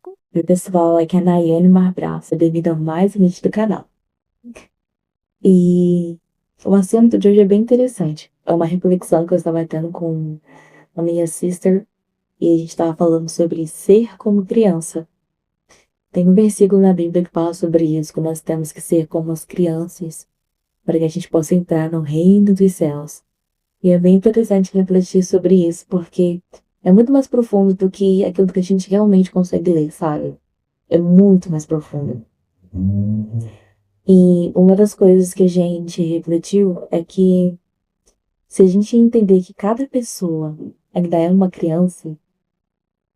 Oi, pessoal, aqui é a Nayane Marbral, seja bem-vindo ao mais um vídeo do canal. E o assunto de hoje é bem interessante. É uma reflexão que eu estava tendo com a minha sister e a gente estava falando sobre ser como criança. Tem um versículo na Bíblia que fala sobre isso, que nós temos que ser como as crianças para que a gente possa entrar no reino dos céus. E é bem interessante refletir sobre isso, porque é muito mais profundo do que aquilo que a gente realmente consegue ler, sabe? É muito mais profundo. E uma das coisas que a gente refletiu é que se a gente entender que cada pessoa ainda é uma criança,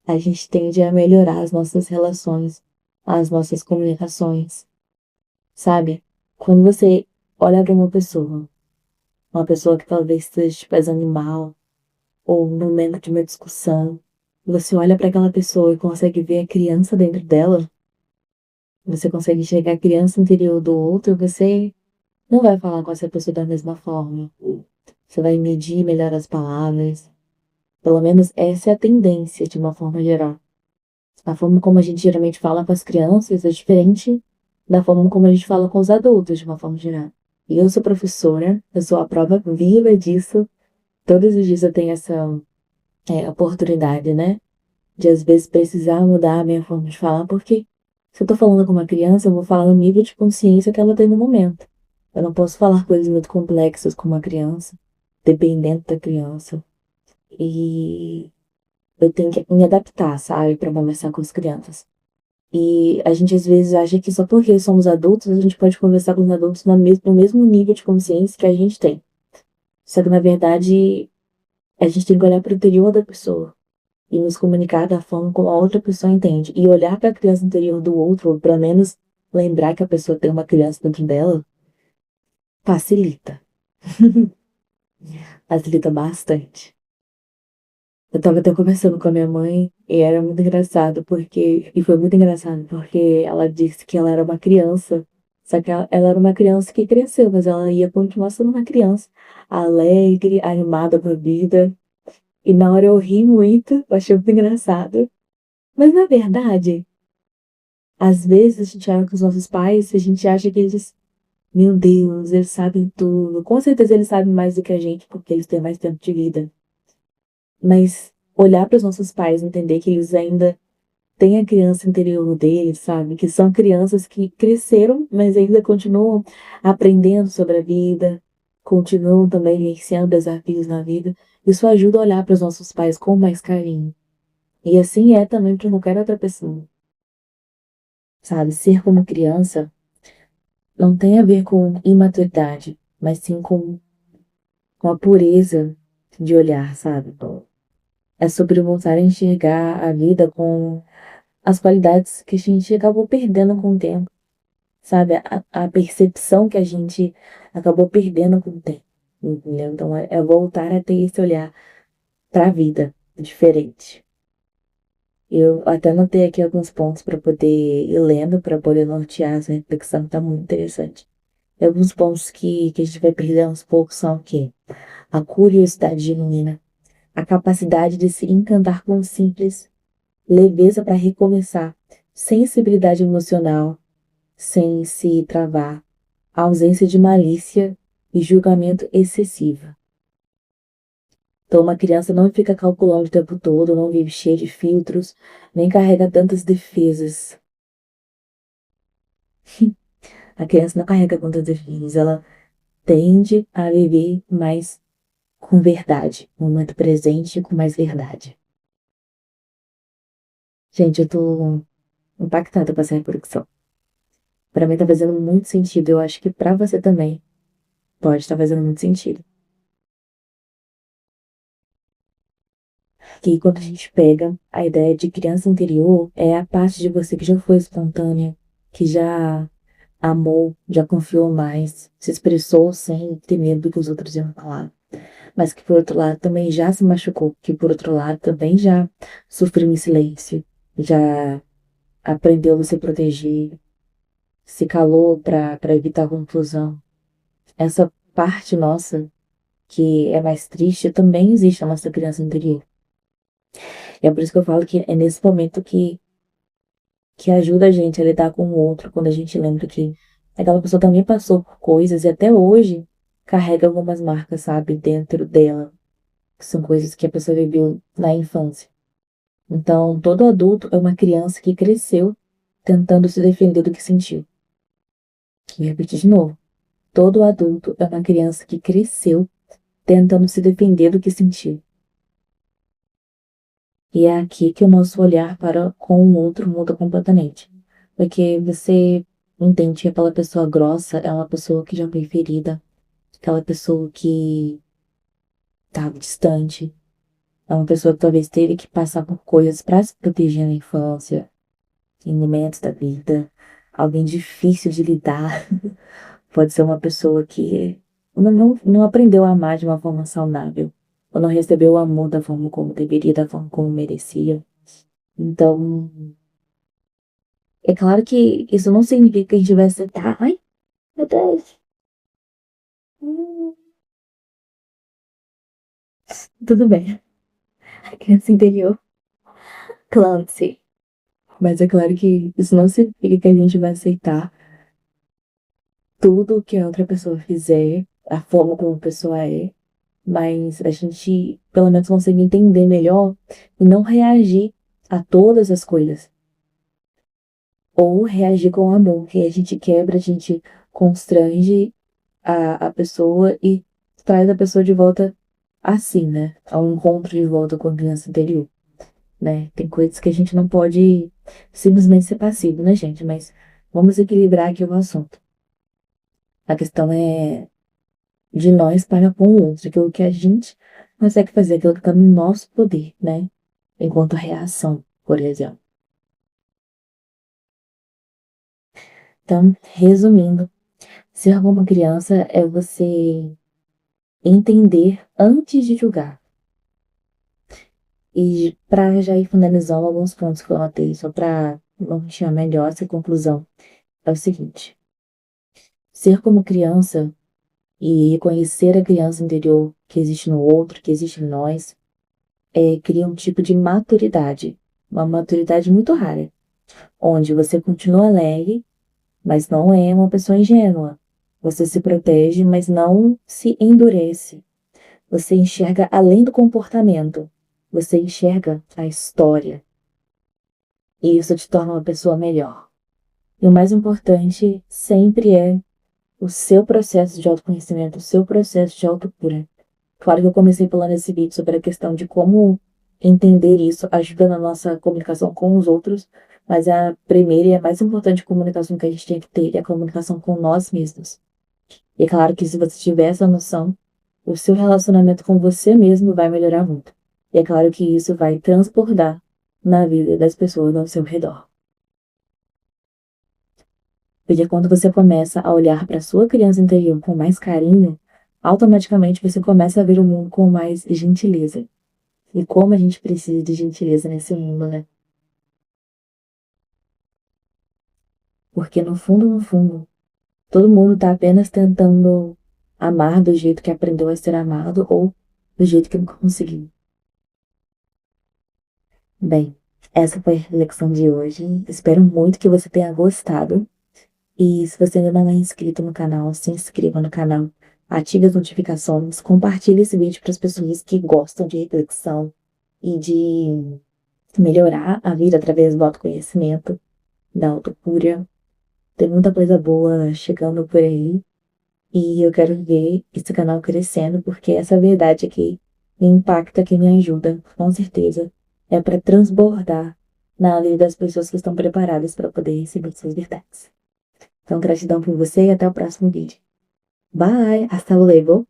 a gente tende a melhorar as nossas relações, as nossas comunicações, sabe? Quando você olha para uma pessoa que talvez esteja te pesando mal, ou no momento de uma discussão, você olha para aquela pessoa e consegue ver a criança dentro dela, você consegue enxergar a criança interior do outro, você não vai falar com essa pessoa da mesma forma. Você vai medir melhor as palavras. Pelo menos essa é a tendência, de uma forma geral. A forma como a gente geralmente fala com as crianças é diferente da forma como a gente fala com os adultos, de uma forma geral. E eu sou professora, eu sou a prova viva disso. Todos os dias eu tenho essa oportunidade, né? De às vezes precisar mudar a minha forma de falar, porque se eu tô falando com uma criança, eu vou falar no nível de consciência que ela tem no momento. Eu não posso falar coisas muito complexas com uma criança, dependendo da criança. E eu tenho que me adaptar, sabe, para conversar com as crianças. E a gente às vezes acha que só porque somos adultos, a gente pode conversar com os adultos no mesmo nível de consciência que a gente tem. Só que, na verdade, a gente tem que olhar para o interior da pessoa e nos comunicar da forma como a outra pessoa entende. E olhar para a criança interior do outro, ou pelo menos lembrar que a pessoa tem uma criança dentro dela, facilita. Facilita bastante. Eu tava até conversando com a minha mãe e era muito engraçado e foi muito engraçado porque ela disse que ela era uma criança, só que ela era uma criança que cresceu, mas ela ia continuar sendo uma criança alegre, animada com a vida. E na hora eu ri muito, eu achei muito engraçado. Mas na verdade, às vezes a gente olha com os nossos pais, a gente acha que eles, meu Deus, eles sabem tudo. Com certeza eles sabem mais do que a gente, porque eles têm mais tempo de vida. Mas olhar para os nossos pais, entender que eles ainda têm a criança interior deles, sabe? Que são crianças que cresceram, mas ainda continuam aprendendo sobre a vida, continuam também vivenciando desafios na vida. Isso ajuda a olhar para os nossos pais com mais carinho. E assim é também para qualquer outra pessoa, sabe? Ser como criança não tem a ver com imaturidade, mas sim com a pureza de olhar, sabe? É sobre voltar a enxergar a vida com as qualidades que a gente acabou perdendo com o tempo, sabe? A percepção que a gente acabou perdendo com o tempo, entendeu? Então é voltar a ter esse olhar para a vida diferente. Eu até anotei aqui alguns pontos para poder ir lendo, para poder nortear essa reflexão, que tá muito interessante. E alguns pontos que a gente vai perder aos poucos são o quê? A curiosidade genuína, a capacidade de se encantar com o simples, leveza para recomeçar, sensibilidade emocional, sem se travar, a ausência de malícia e julgamento excessivo. Então, uma criança não fica calculando o tempo todo, não vive cheia de filtros, nem carrega tantas defesas. A criança não carrega tantas defesas, ela tende a viver mais com verdade, no momento presente com mais verdade. Gente, eu tô impactada com essa reflexão. Pra mim tá fazendo muito sentido, eu acho que pra você também pode estar fazendo muito sentido. Que quando a gente pega a ideia de criança interior, é a parte de você que já foi espontânea, que já amou, já confiou mais, se expressou sem ter medo do que os outros iam falar. Mas que por outro lado também já se machucou, que por outro lado também já sofreu em silêncio, já aprendeu a se proteger, se calou para evitar confusão. Essa parte nossa, que é mais triste, também existe na nossa criança interior. E é por isso que eu falo que é nesse momento que que ajuda a gente a lidar com o outro quando a gente lembra que aquela pessoa também passou por coisas e até hoje carrega algumas marcas, sabe, dentro dela, que são coisas que a pessoa viveu na infância. Então, todo adulto é uma criança que cresceu tentando se defender do que sentiu. Vou repetir de novo. Todo adulto é uma criança que cresceu tentando se defender do que sentiu. E é aqui que o nosso olhar para com o outro muda completamente. Porque você entende que aquela pessoa grossa é uma pessoa que já foi ferida, aquela pessoa que estava distante, é uma pessoa que talvez teve que passar por coisas para se proteger na infância, em momentos da vida, alguém difícil de lidar. Pode ser uma pessoa que não aprendeu a amar de uma forma saudável, ou não recebeu o amor da forma como deveria, da forma como merecia. Então, é claro que isso não significa que a gente vai aceitar. Ai, meu Deus. Hum, Tudo bem. A criança interior, Clancy. Mas é claro que isso não significa que a gente vai aceitar tudo que a outra pessoa fizer, a forma como a pessoa é. Mas a gente, pelo menos, consegue entender melhor e não reagir a todas as coisas. Ou reagir com amor, que a gente quebra, a gente constrange a pessoa e traz a pessoa de volta assim, né? Ao encontro de volta com a criança interior, né? Tem coisas que a gente não pode simplesmente ser passivo, né, gente? Mas vamos equilibrar aqui o assunto. A questão é de nós para com o outro, aquilo que a gente consegue fazer, aquilo que está no nosso poder, né? Enquanto reação, por exemplo. Então, resumindo, ser como uma criança é você entender antes de julgar. E para já ir finalizando alguns pontos que eu anotei, só para nortear melhor essa conclusão, é o seguinte: ser como criança e reconhecer a criança interior que existe no outro, que existe em nós, cria um tipo de maturidade, uma maturidade muito rara, onde você continua alegre, mas não é uma pessoa ingênua. Você se protege, mas não se endurece. Você enxerga além do comportamento. Você enxerga a história. E isso te torna uma pessoa melhor. E o mais importante sempre é o seu processo de autoconhecimento, o seu processo de autocura. Claro que eu comecei falando esse vídeo sobre a questão de como entender isso ajuda na nossa comunicação com os outros, mas a primeira e a mais importante comunicação que a gente tem que ter é a comunicação com nós mesmos. E é claro que se você tiver essa noção, o seu relacionamento com você mesmo vai melhorar muito. E é claro que isso vai transbordar na vida das pessoas ao seu redor. Porque quando você começa a olhar para a sua criança interior com mais carinho, automaticamente você começa a ver o mundo com mais gentileza. E como a gente precisa de gentileza nesse mundo, né? Porque no fundo, no fundo, todo mundo tá apenas tentando amar do jeito que aprendeu a ser amado ou do jeito que não conseguiu. Bem, essa foi a reflexão de hoje. Espero muito que você tenha gostado. E se você ainda não é inscrito no canal, se inscreva no canal, ative as notificações, compartilhe esse vídeo para as pessoas que gostam de reflexão e de melhorar a vida através do autoconhecimento, da autocura. Tem muita coisa boa chegando por aí e eu quero ver esse canal crescendo porque essa verdade aqui me impacta, que me ajuda, com certeza, é para transbordar na vida das pessoas que estão preparadas para poder receber suas verdades. Então, gratidão por você e até o próximo vídeo. Bye! Hasta luego!